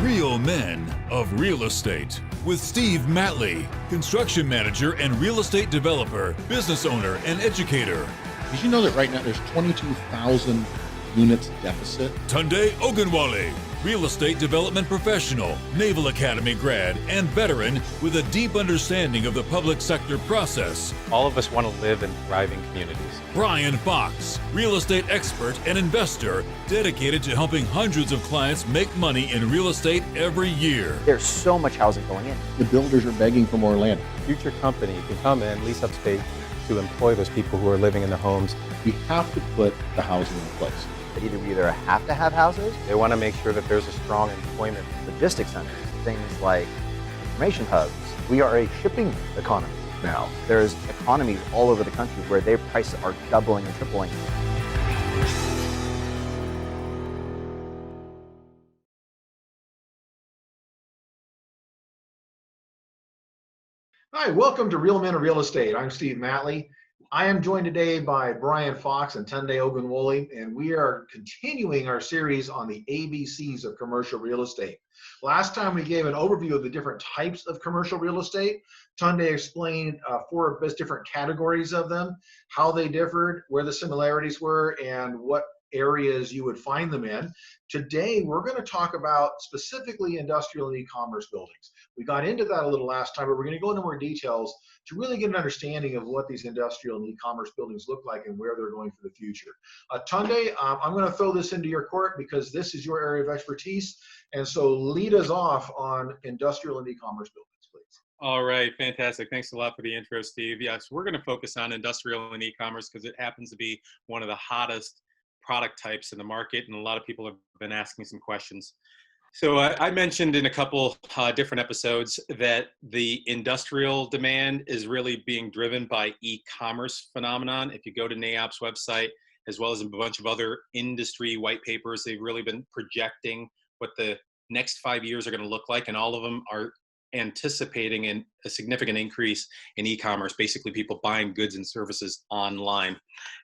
Real Men of Real Estate with Steve Matley, construction manager and real estate developer, business owner, and educator. Did you know that right now there's 22,000 units deficit? Tunde Ogunwale, real estate development professional, Naval Academy grad, and veteran with a deep understanding of the public sector process. All of us want to live in thriving communities. Brian Fox, real estate expert and investor, dedicated to helping hundreds of clients make money in real estate every year. There's so much housing going in. The builders are begging for more land. Future company can come in, lease up space to employ those people who are living in the homes. We have to put the housing in place. That either have to have houses, They want to make sure that there's a strong employment. logistics centers, things like information hubs. We are a shipping economy now. There's economies all over the country where their prices are doubling and tripling. Hi, welcome to Real Men of Real Estate. I'm Steve Matley. I am joined today by Brian Fox and Tunde Ogunwale, and we are continuing our series on the ABCs of commercial real estate. Last time we gave an overview of the different types of commercial real estate. Tunde explained four different categories of them, how they differed, where the similarities were, and what areas you would find them in. Today, we're going to talk about specifically industrial and e-commerce buildings. We got into that a little last time, but we're going to go into more details to really get an understanding of what these industrial and e-commerce buildings look like and where they're going for the future. Tunde, I'm going to throw this into your court because this is your area of expertise. And so lead us off on industrial and e-commerce buildings, please. All right, fantastic. Thanks a lot for the intro, Steve. Yes, we're going to focus on industrial and e-commerce because it happens to be one of the hottest product types in the market, and a lot of people have been asking some questions. So I mentioned in a couple different episodes that the industrial demand is really being driven by e-commerce phenomenon. If you go to NAIOP's website, as well as a bunch of other industry white papers, they've really been projecting what the next 5 years are going to look like, and all of them are anticipating a significant increase in e-commerce, basically people buying goods and services online.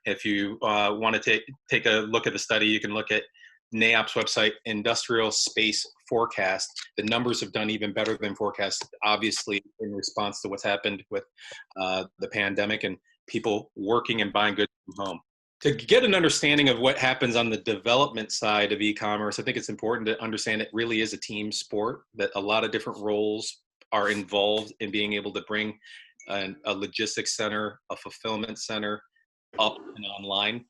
If you want to take a look at the study, you can look at NAIOP's website, Industrial Space Forecast. The numbers have done even better than forecast, obviously in response to what's happened with the pandemic and people working and buying goods from home. To get an understanding of what happens on the development side of e-commerce, I think it's important to understand it really is a team sport, that a lot of different roles are involved in being able to bring a logistics center, a fulfillment center up and online.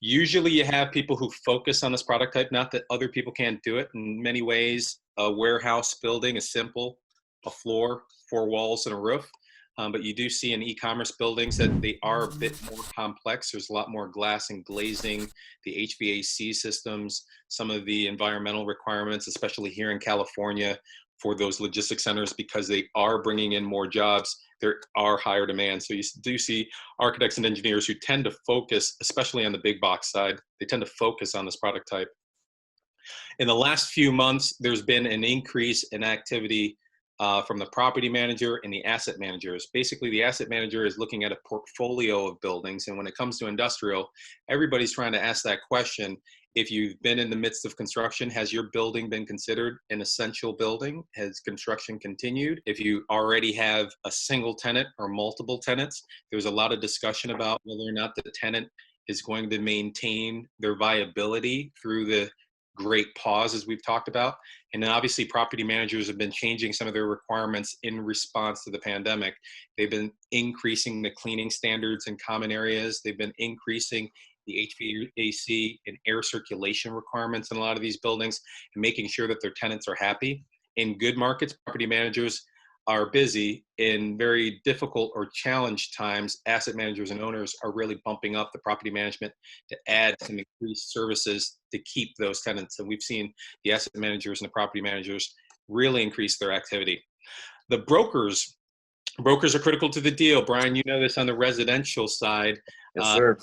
Usually you have people who focus on this product type, not that other people can't do it. In many ways, a warehouse building is simple, a floor, four walls, and a roof. But you do see in e-commerce buildings that they are a bit more complex. There's a lot more glass and glazing, the HVAC systems, some of the environmental requirements, especially here in California for those logistics centers, because they are bringing in more jobs. There are higher demands. So you do see architects and engineers who tend to focus, especially on the big box side, they tend to focus on this product type. In the last few months, there's been an increase in activity from the property manager and the asset managers. Basically, the asset manager is looking at a portfolio of buildings. And when it comes to industrial, everybody's trying to ask that question. If you've been in the midst of construction, has your building been considered an essential building? Has construction continued? If you already have a single tenant or multiple tenants, there's a lot of discussion about whether or not the tenant is going to maintain their viability through the great pause, as we've talked about. And then obviously property managers have been changing some of their requirements in response to the pandemic. They've been increasing the cleaning standards in common areas. They've been increasing the HVAC and air circulation requirements in a lot of these buildings and making sure that their tenants are happy. In good markets, property managers are busy. In very difficult or challenged times, asset managers and owners are really bumping up the property management to add some increased services to keep those tenants. And we've seen the asset managers and the property managers really increase their activity. The brokers are critical to the deal. Brian, you know this on the residential side. yes, sir.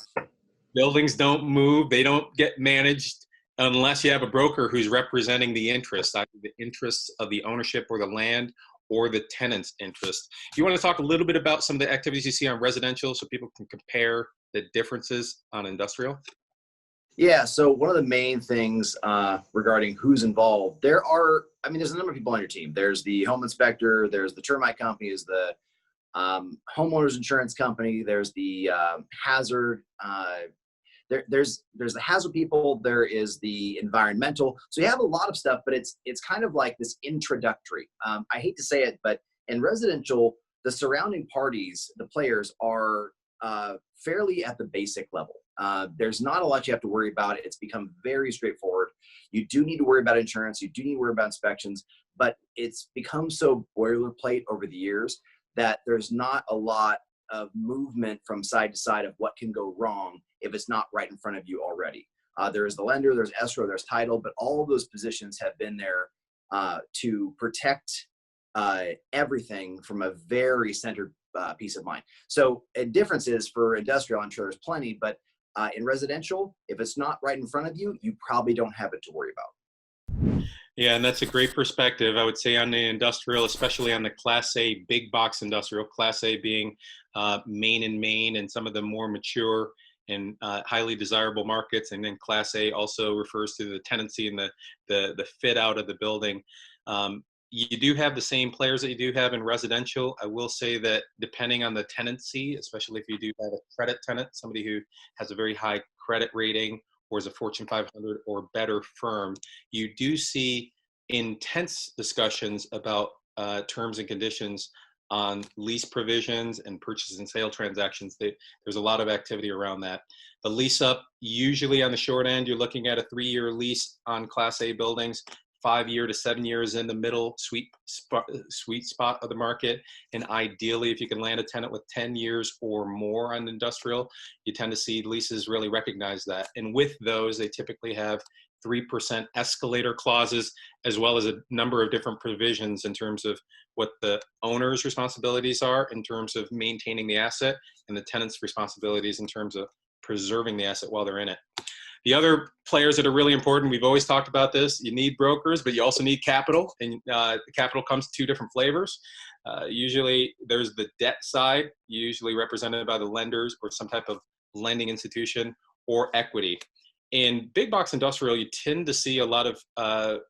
Buildings don't move, they don't get managed unless you have a broker who's representing the interests, either the interests of the ownership or the land or the tenant's interest. You want to talk a little bit about some of the activities you see on residential so people can compare the differences on industrial? Yeah, so one of the main things regarding who's involved, there's a number of people on your team. There's the home inspector, there's the termite company, is the homeowners insurance company, there's the hazard, there's the hazard people, there is the environmental. So you have a lot of stuff, but it's kind of like this introductory. I hate to say it, but in residential, the surrounding parties, the players are fairly at the basic level. There's not a lot you have to worry about. It's become very straightforward. You do need to worry about insurance. You do need to worry about inspections, but it's become so boilerplate over the years that there's not a lot of movement from side to side of what can go wrong if it's not right in front of you already. There's the lender, there's escrow, there's title, but all of those positions have been there to protect everything from a very centered peace of mind. So a difference is for industrial, I'm sure there's plenty, but in residential, if it's not right in front of you, you probably don't have it to worry about. Yeah, and that's a great perspective. I would say on the industrial, especially on the Class A big box industrial, Class A being Maine and Maine and some of the more mature and highly desirable markets. And then Class A also refers to the tenancy and the fit out of the building. You do have the same players that you do have in residential. I will say that depending on the tenancy, especially if you do have a credit tenant, somebody who has a very high credit rating or is a Fortune 500 or better firm, you do see intense discussions about terms and conditions on lease provisions and purchase and sale transactions. There's a lot of activity around that. The lease up, usually on the short end, you're looking at a 3-year lease on Class A buildings, 5 to 7 years in the middle sweet spot of the market. And ideally, if you can land a tenant with 10 years or more on industrial, you tend to see leases really recognize that. And with those, they typically have 3% escalator clauses, as well as a number of different provisions in terms of what the owner's responsibilities are in terms of maintaining the asset and the tenant's responsibilities in terms of preserving the asset while they're in it. The other players that are really important, we've always talked about this, you need brokers, but you also need capital, and capital comes 2 different flavors. Usually there's the debt side, usually represented by the lenders or some type of lending institution, or equity. In big box industrial, you tend to see a lot of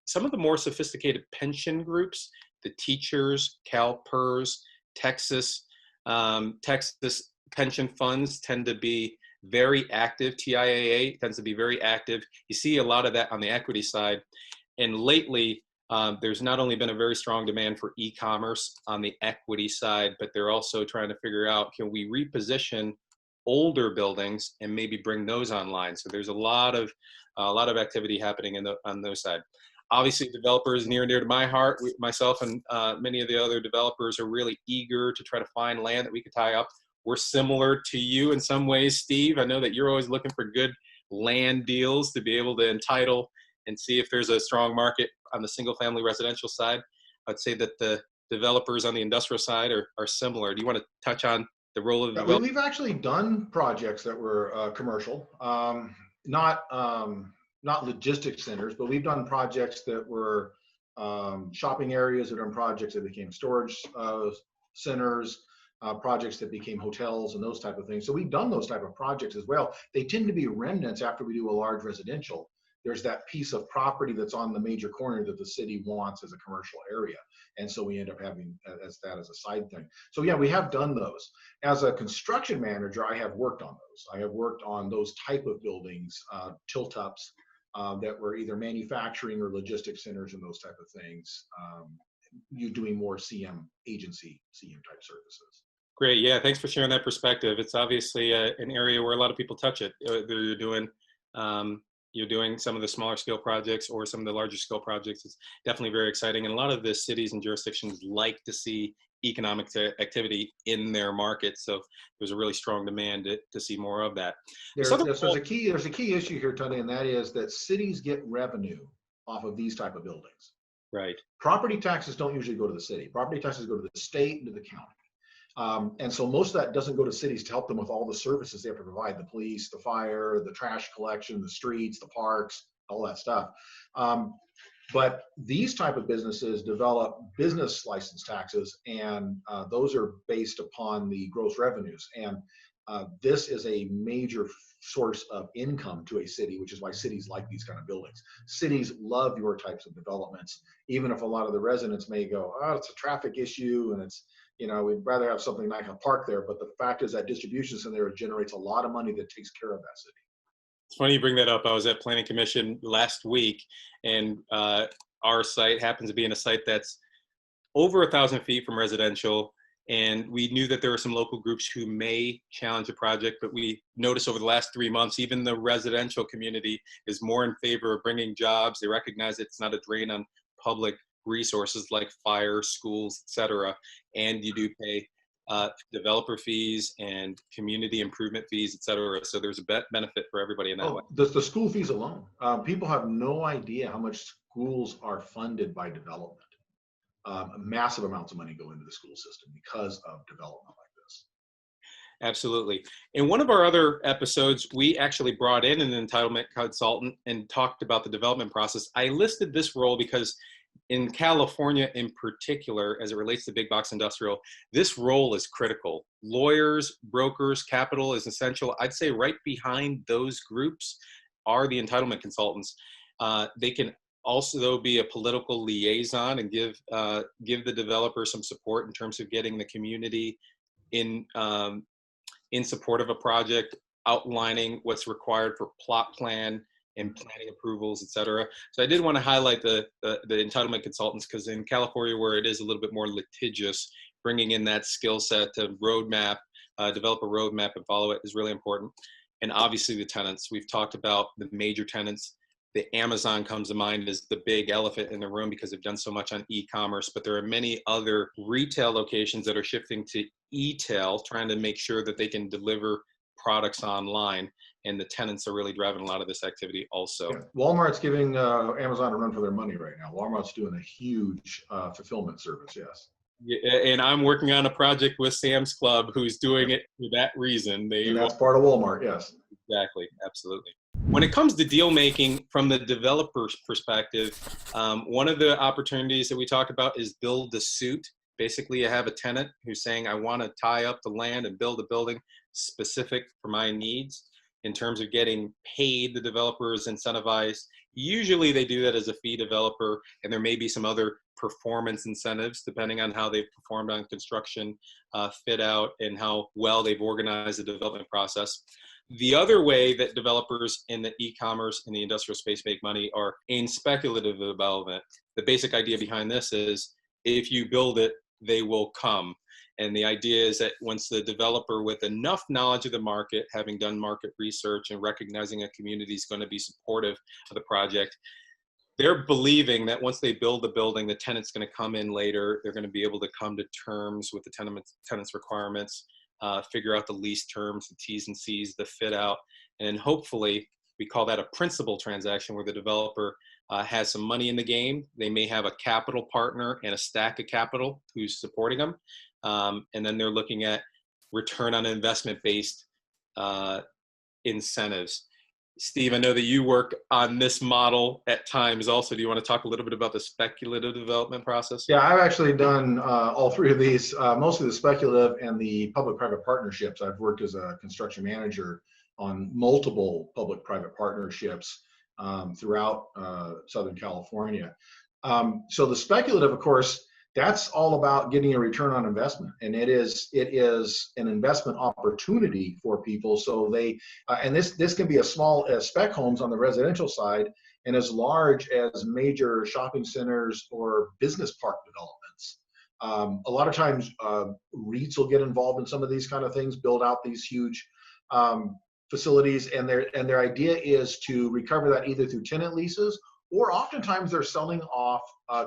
some of the more sophisticated pension groups, the teachers, CalPERS, Texas pension funds tend to be very active. TIAA tends to be very active. You see a lot of that on the equity side. And lately, there's not only been a very strong demand for e-commerce on the equity side, but they're also trying to figure out, can we reposition older buildings and maybe bring those online? So there's a lot of activity happening on those side. Obviously, developers near and dear to my heart. Myself and many of the other developers are really eager to try to find land that we could tie up. We're similar to you in some ways, Steve. I know that you're always looking for good land deals to be able to entitle and see if there's a strong market on the single family residential side. I'd say that the developers on the industrial side are similar. Do you want to touch on the role of the developer? We've actually done projects that were commercial, not logistics centers, but we've done projects that were shopping areas. We've done projects that became storage centers, projects that became hotels and those type of things. So we've done those type of projects as well. They tend to be remnants after we do a large residential. There's that piece of property that's on the major corner that the city wants as a commercial area. And so we end up having that as a side thing. So yeah, we have done those. As a construction manager, I have worked on those. I have worked on those type of buildings, tilt-ups that were either manufacturing or logistics centers and those type of things. You're doing more CM type services. Great. Yeah. Thanks for sharing that perspective. It's obviously an area where a lot of people touch it. You're doing some of the smaller scale projects or some of the larger scale projects. It's definitely very exciting. And a lot of the cities and jurisdictions like to see economic activity in their markets. So there's a really strong demand to see more of that. There's a key issue here, Tony, and that is that cities get revenue off of these type of buildings. Right. Property taxes don't usually go to the city. Property taxes go to the state and to the county. And so most of that doesn't go to cities to help them with all the services they have to provide: the police, the fire, the trash collection, the streets, the parks, all that stuff. But these type of businesses develop business license taxes, and those are based upon the gross revenues. And this is a major source of income to a city, which is why cities like these kind of buildings. Cities love your types of developments, even if a lot of the residents may go, oh, it's a traffic issue and it's, we'd rather have something like a park there. But the fact is that distribution center generates a lot of money that takes care of that city. It's funny you bring that up. I was at Planning Commission last week, and our site happens to be in a site that's over 1,000 feet from residential. And we knew that there were some local groups who may challenge the project, but we noticed over the last 3 months, even the residential community is more in favor of bringing jobs. They recognize it's not a drain on public resources like fire, schools, etc. And you do pay developer fees and community improvement fees, etc. So there's a benefit for everybody in that way. The school fees alone. People have no idea how much schools are funded by development. Massive amounts of money go into the school system because of development like this. Absolutely. In one of our other episodes, we actually brought in an entitlement consultant and talked about the development process. I listed this role because in California in particular, as it relates to big box industrial, this role is critical. Lawyers, brokers, capital is essential. I'd say right behind those groups are the entitlement consultants. They can also, though, be a political liaison and give the developer some support in terms of getting the community in support of a project, outlining what's required for plot plan and planning approvals, et cetera. So I did want to highlight the entitlement consultants, because in California, where it is a little bit more litigious, bringing in that skill set to roadmap, develop a roadmap and follow it is really important. And obviously the tenants. We've talked about the major tenants. The Amazon comes to mind as the big elephant in the room because they've done so much on e-commerce, but there are many other retail locations that are shifting to e-tail, trying to make sure that they can deliver products online. And the tenants are really driving a lot of this activity also. Yeah. Walmart's giving Amazon a run for their money right now. Walmart's doing a huge fulfillment service, yes. Yeah, and I'm working on a project with Sam's Club, who's doing it for that reason. And that's part of Walmart, yes. Exactly, absolutely. When it comes to deal making from the developer's perspective, one of the opportunities that we talk about is build to suit. Basically, you have a tenant who's saying, I want to tie up the land and build a building specific for my needs. In terms of getting paid, the developer is incentivized. Usually they do that as a fee developer, and there may be some other performance incentives depending on how they've performed on construction, fit out, and how well they've organized the development process. The other way that developers in the e-commerce and the industrial space make money are in speculative development. The basic idea behind this is if you build it, they will come. And the idea is that once the developer with enough knowledge of the market, having done market research and recognizing a community is going to be supportive of the project, they're believing that once they build the building, the tenant's going to come in later. They're going to be able to come to terms with the tenant's requirements, figure out the lease terms, the T's and C's, the fit out. And then hopefully we call that a principal transaction, where the developer has some money in the game. They may have a capital partner and a stack of capital who's supporting them. And then they're looking at return on investment based incentives. Steve, I know that you work on this model at times also. Do you want to talk a little bit about the speculative development process? Yeah, I've actually done all three of these, mostly the speculative and the public-private partnerships. I've worked as a construction manager on multiple public-private partnerships throughout Southern California. So the speculative, of course, that's all about getting a return on investment, and it is an investment opportunity for people. So they and this can be as small as spec homes on the residential side, and as large as major shopping centers or business park developments. A lot of times, REITs will get involved in some of these kind of things, build out these huge facilities, and their idea is to recover that either through tenant leases, or oftentimes they're selling off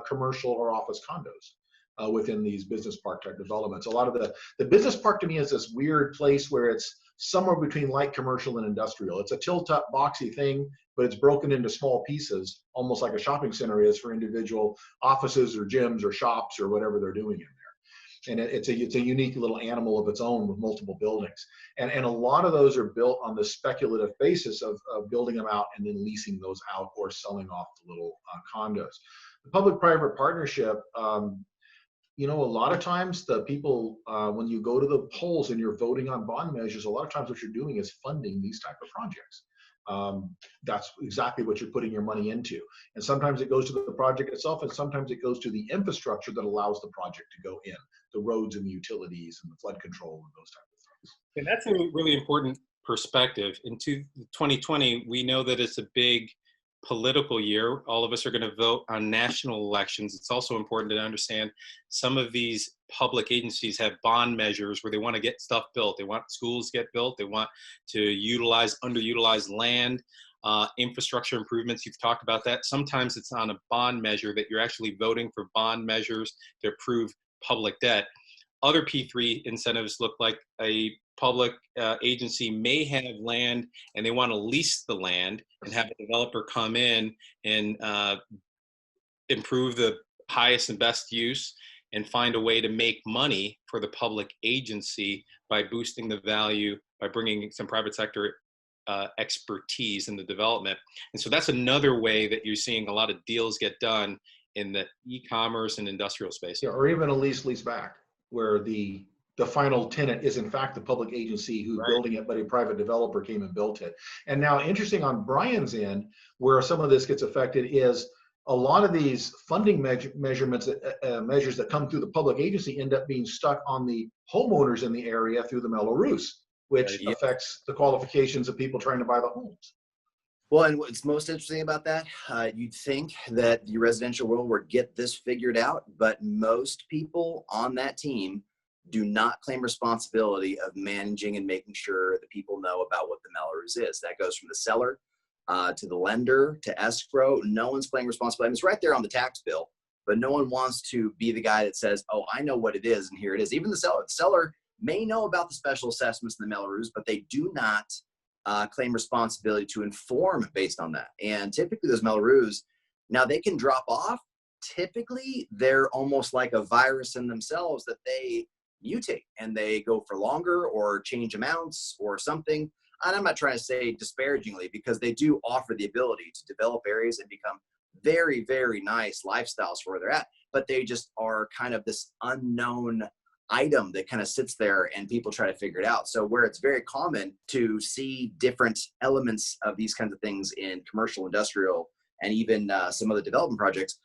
commercial or office condos within these business park type developments. A lot of the business park to me is this weird place where it's somewhere between light commercial and industrial. It's a tilt-up boxy thing, but it's broken into small pieces, almost like a shopping center is for individual offices or gyms or shops or whatever they're doing in there. And it's a unique little animal of its own with multiple buildings. And a lot of those are built on the speculative basis of building them out and then leasing those out or selling off the little condos. The public-private partnership, you know, a lot of times the people, when you go to the polls and you're voting on bond measures, a lot of times what you're doing is funding these type of projects. That's exactly what you're putting your money into. And sometimes it goes to the project itself, and sometimes it goes to the infrastructure that allows the project to go in, the roads and the utilities and the flood control and those type of things. And that's a really important perspective. In 2020, we know that it's a big political year. All of us are going to vote on national elections. It's also important to understand some of these public agencies have bond measures where they want to get stuff built. They want schools to get built. They want to utilize underutilized land, infrastructure improvements. You've talked about that. Sometimes it's on a bond measure that you're actually voting for bond measures to approve public debt. Other P3 incentives look like a public agency may have land and they want to lease the land and have a developer come in and improve the highest and best use and find a way to make money for the public agency by boosting the value, by bringing some private sector expertise in the development. And so that's another way that you're seeing a lot of deals get done in the e-commerce and industrial space. Yeah, or even a lease back, where the final tenant is in fact the public agency who's Right. building it, but a private developer came and built it. And now, interesting on Brian's end, where some of this gets affected is a lot of these funding measures that come through the public agency end up being stuck on the homeowners in the area through the Mello-Roos, which Right. affects the qualifications of people trying to buy the homes. Well, and what's most interesting about that, you'd think that the residential world would get this figured out, but most people on that team do not claim responsibility of managing and making sure that people know about what the Melrose is. That goes from the seller to the lender to escrow. No one's claiming responsibility. I mean, it's right there on the tax bill, but no one wants to be the guy that says, oh, I know what it is, and here it is. Even the seller may know about the special assessments in the Melrose, but they do not claim responsibility to inform based on that. And typically those Melrose, now they can drop off. Typically they're almost like a virus in themselves that they mutate and they go for longer or change amounts or something. And I'm not trying to say disparagingly, because they do offer the ability to develop areas and become very, very nice lifestyles for where they're at, but they just are kind of this unknown item that kind of sits there and people try to figure it out. So where it's very common to see different elements of these kinds of things in commercial, industrial, and even some other development projects,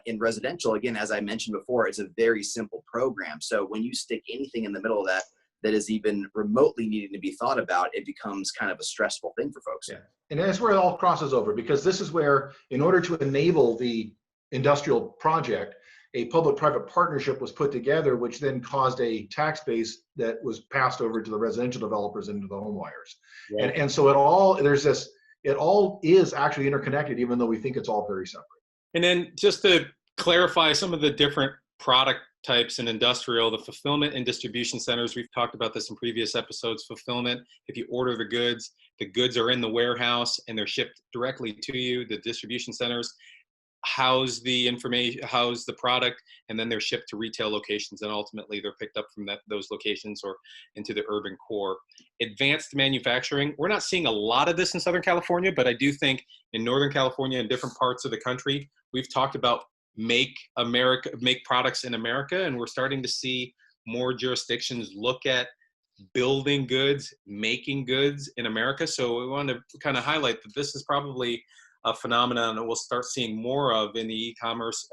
in residential, again, as I mentioned before, it's a very simple program. So when you stick anything in the middle of that that is even remotely needing to be thought about, it becomes kind of a stressful thing for folks. Yeah. And that's where it all crosses over, because this is where, in order to enable the industrial project, a public-private partnership was put together, which then caused a tax base that was passed over to the residential developers and to the home buyers. Yeah. And so it all is actually interconnected, even though we think it's all very separate. And then just to clarify some of the different product types in industrial, the fulfillment and distribution centers, we've talked about this in previous episodes. Fulfillment, if you order the goods are in the warehouse and they're shipped directly to you. The distribution centers house the information, house the product, and then they're shipped to retail locations, and ultimately they're picked up from those locations or into the urban core. Advanced manufacturing, we're not seeing a lot of this in Southern California, but I do think in Northern California and different parts of the country, we've talked about make products in America, and we're starting to see more jurisdictions look at building goods, making goods in America. So we want to kind of highlight that this is probably a phenomenon that we'll start seeing more of in the e-commerce,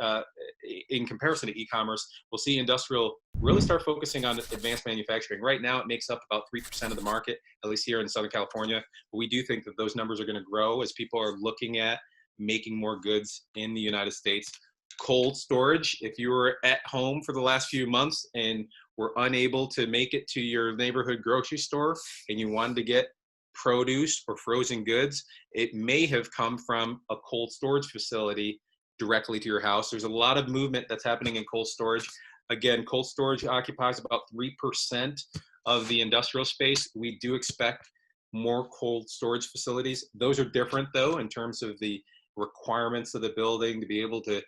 in comparison to e-commerce. We'll see industrial really start focusing on advanced manufacturing. Right now, it makes up about 3% of the market, at least here in Southern California. But we do think that those numbers are going to grow as people are looking at making more goods in the United States. Cold storage, if you were at home for the last few months and were unable to make it to your neighborhood grocery store and you wanted to get produce or frozen goods, it may have come from a cold storage facility directly to your house. There's a lot of movement that's happening in cold storage. Again, cold storage occupies about 3% of the industrial space. We do expect more cold storage facilities. Those are different though, in terms of the requirements of the building to be able to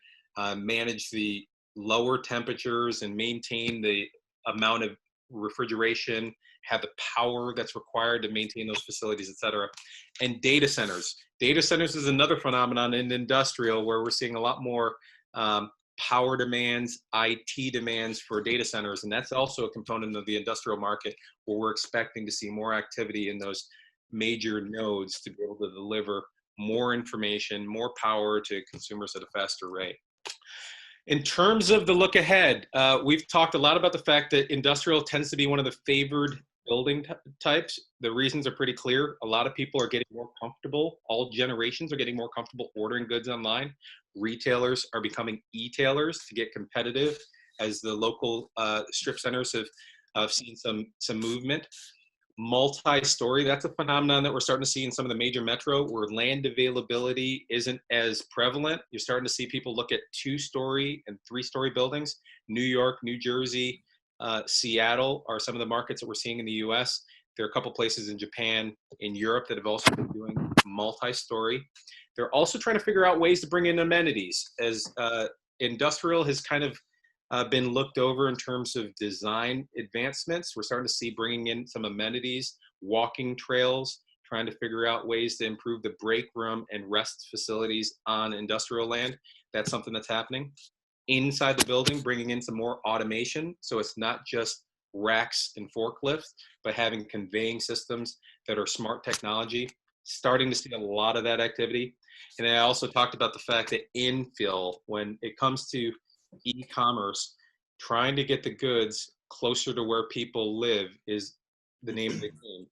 manage the lower temperatures and maintain the amount of refrigeration, have the power that's required to maintain those facilities, et cetera. And data centers. Data centers is another phenomenon in industrial where we're seeing a lot more power demands, IT demands for data centers. And that's also a component of the industrial market where we're expecting to see more activity in those major nodes to be able to deliver more information, more power to consumers at a faster rate. In terms of the look ahead, we've talked a lot about the fact that industrial tends to be one of the favored building types. The reasons are pretty clear. A lot of people are getting more comfortable. All generations are getting more comfortable ordering goods online. Retailers are becoming e-tailers to get competitive as the local strip centers have seen some movement. Multi-story, that's a phenomenon that we're starting to see in some of the major metro where land availability isn't as prevalent. You're starting to see people look at 2-story and 3-story buildings. New York, New Jersey, Seattle are some of the markets that we're seeing in the US. There are a couple places in Japan, in Europe that have also been doing multi-story. They're also trying to figure out ways to bring in amenities as industrial has kind of been looked over in terms of design advancements. We're starting to see bringing in some amenities, walking trails, trying to figure out ways to improve the break room and rest facilities on industrial land. That's something that's happening. Inside the building, bringing in some more automation. So it's not just racks and forklifts, but having conveying systems that are smart technology. Starting to see a lot of that activity. And I also talked about the fact that infill, when it comes to e-commerce, trying to get the goods closer to where people live is the name of the game.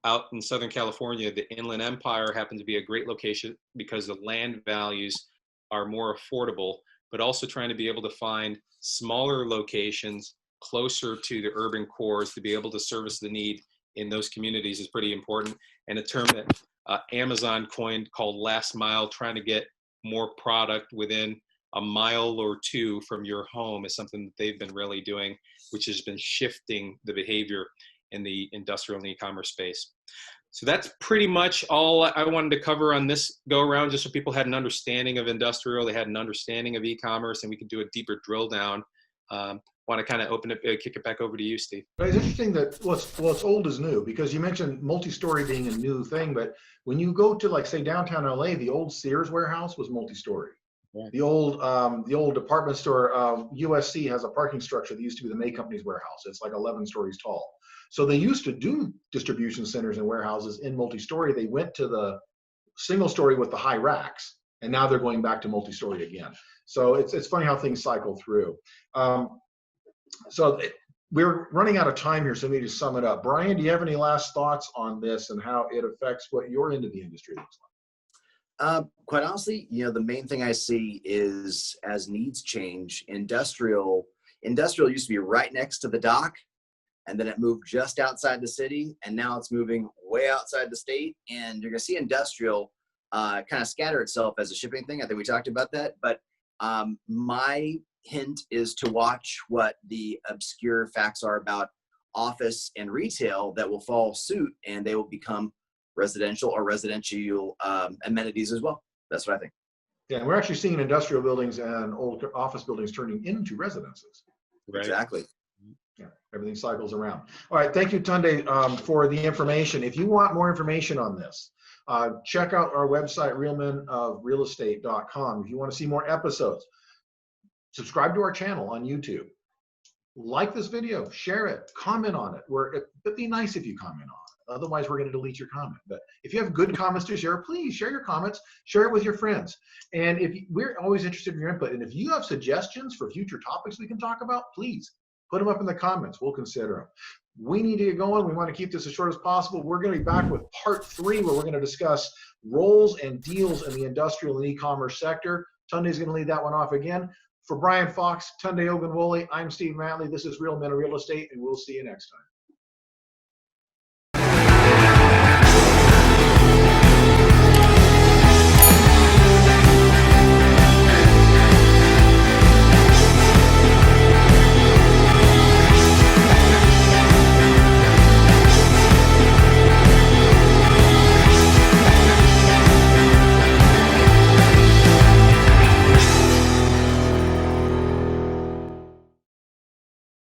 Out in Southern California, the Inland Empire happens to be a great location because the land values are more affordable, but also trying to be able to find smaller locations closer to the urban cores to be able to service the need in those communities is pretty important. And a term that Amazon coined called last mile, trying to get more product within a mile or two from your home is something that they've been really doing, which has been shifting the behavior in the industrial and e-commerce space. So that's pretty much all I wanted to cover on this go around, just so people had an understanding of industrial, they had an understanding of e-commerce, and we could do a deeper drill down. Want to kind of open it, kick it back over to you, Steve. It's interesting that what's old is new, because you mentioned multi-story being a new thing, but when you go to, like, say, downtown LA, the old Sears warehouse was multi-story. Right. The old department store, USC has a parking structure that used to be the May Company's warehouse. It's like 11 stories tall. So they used to do distribution centers and warehouses in multi-story. They went to the single story with the high racks, and now they're going back to multi-story again. So it's funny how things cycle through. So we're running out of time here, so we need to sum it up. Brian, do you have any last thoughts on this and how it affects what your end of the industry looks like? Quite honestly, the main thing I see is as needs change, industrial used to be right next to the dock, and then it moved just outside the city, and now it's moving way outside the state. And you're going to see industrial kind of scatter itself as a shipping thing. I think we talked about that. But my hint is to watch what the obscure facts are about office and retail that will follow suit, and they will become residential or residential amenities as well. That's what I think. Yeah, and we're actually seeing industrial buildings and old office buildings turning into residences. Right. Exactly. Yeah, everything cycles around. All right, thank you, Tunde, for the information. If you want more information on this, check out our website, realmenofrealestate.com. If you want to see more episodes, subscribe to our channel on YouTube. Like this video, share it, comment on it. It'd be nice if you comment on it. Otherwise, we're going to delete your comment. But if you have good comments to share, please share your comments, share it with your friends. And we're always interested in your input. And if you have suggestions for future topics we can talk about, please put them up in the comments. We'll consider them. We need to get going. We want to keep this as short as possible. We're going to be back with part 3, where we're going to discuss roles and deals in the industrial and e-commerce sector. Tunde's going to lead that one off again. For Brian Fox, Tunde Ogunwole, I'm Steve Matley. This is Real Men of Real Estate, and we'll see you next time.